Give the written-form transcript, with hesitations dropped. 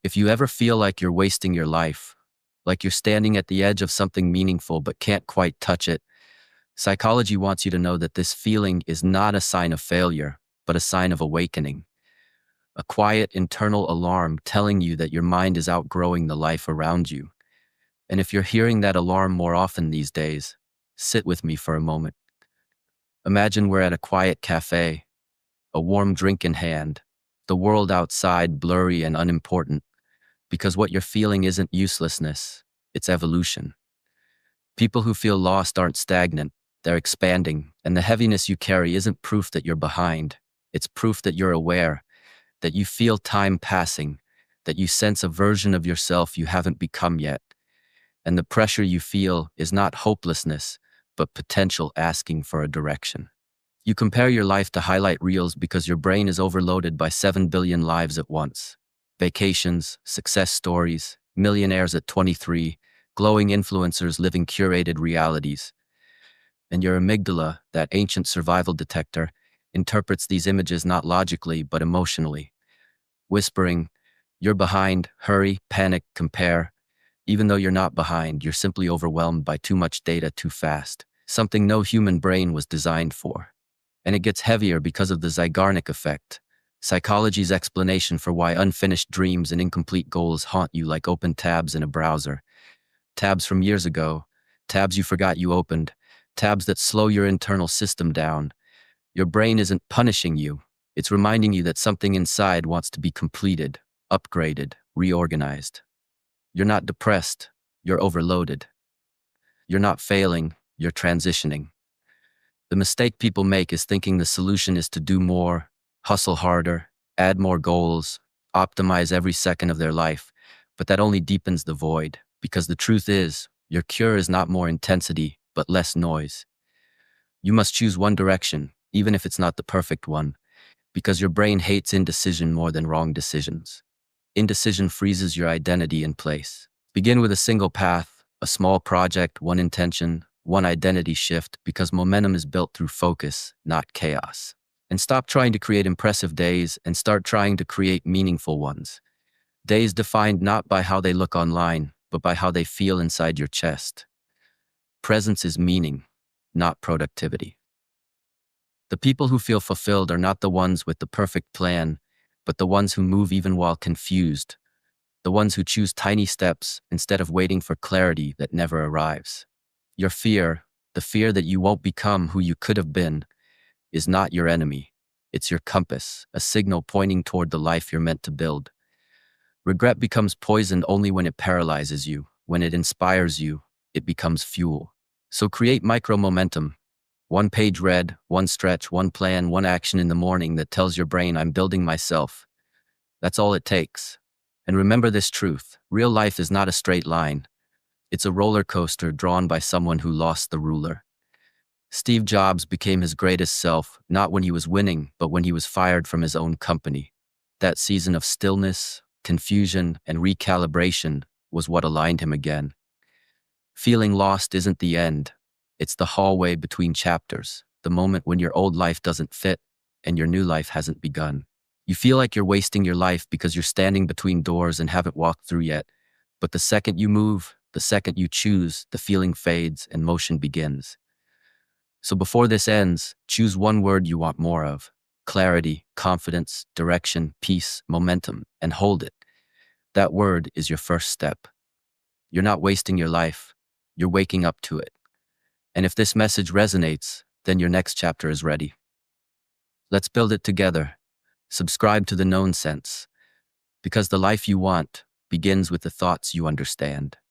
If you ever feel like you're wasting your life, like you're standing at the edge of something meaningful but can't quite touch it, psychology wants you to know that this feeling is not a sign of failure, but a sign of awakening. A quiet internal alarm telling you that your mind is outgrowing the life around you. And if you're hearing that alarm more often these days, sit with me for a moment. Imagine we're at a quiet cafe, a warm drink in hand, the world outside blurry and unimportant, because what you're feeling isn't uselessness, it's evolution. People who feel lost aren't stagnant, they're expanding, and the heaviness you carry isn't proof that you're behind. It's proof that you're aware, that you feel time passing, that you sense a version of yourself you haven't become yet. And the pressure you feel is not hopelessness, but potential asking for a direction. You compare your life to highlight reels because your brain is overloaded by 7 billion lives at once. Vacations, success stories, millionaires at 23, glowing influencers living curated realities. And your amygdala, that ancient survival detector, interprets these images not logically but emotionally, whispering, "You're behind, hurry, panic, compare." Even though you're not behind, you're simply overwhelmed by too much data too fast, something no human brain was designed for. And it gets heavier because of the Zeigarnik effect, psychology's explanation for why unfinished dreams and incomplete goals haunt you like open tabs in a browser. Tabs from years ago, tabs you forgot you opened, tabs that slow your internal system down. Your brain isn't punishing you, it's reminding you that something inside wants to be completed, upgraded, reorganized. You're not depressed, you're overloaded. You're not failing, you're transitioning. The mistake people make is thinking the solution is to do more, hustle harder, add more goals, optimize every second of their life, but that only deepens the void, because the truth is, your cure is not more intensity, but less noise. You must choose one direction, even if it's not the perfect one, because your brain hates indecision more than wrong decisions. Indecision freezes your identity in place. Begin with a single path, a small project, one intention, one identity shift, because momentum is built through focus, not chaos. And stop trying to create impressive days and start trying to create meaningful ones. Days defined not by how they look online, but by how they feel inside your chest. Presence is meaning, not productivity. The people who feel fulfilled are not the ones with the perfect plan, but the ones who move even while confused, the ones who choose tiny steps instead of waiting for clarity that never arrives. Your fear, the fear that you won't become who you could have been, is not your enemy. It's your compass, a signal pointing toward the life you're meant to build. Regret becomes poison only when it paralyzes you. When it inspires you, it becomes fuel. So create micro-momentum. One page read, one stretch, one plan, one action in the morning that tells your brain, "I'm building myself." That's all it takes. And remember this truth: real life is not a straight line. It's a roller coaster drawn by someone who lost the ruler. Steve Jobs became his greatest self, not when he was winning, but when he was fired from his own company. That season of stillness, confusion, and recalibration was what aligned him again. Feeling lost isn't the end. It's the hallway between chapters, the moment when your old life doesn't fit and your new life hasn't begun. You feel like you're wasting your life because you're standing between doors and haven't walked through yet. But the second you move, the second you choose, the feeling fades and motion begins. So before this ends, choose one word you want more of: clarity, confidence, direction, peace, momentum, and hold it. That word is your first step. You're not wasting your life, you're waking up to it. And if this message resonates, then your next chapter is ready. Let's build it together. Subscribe to the Knownsense, because the life you want begins with the thoughts you understand.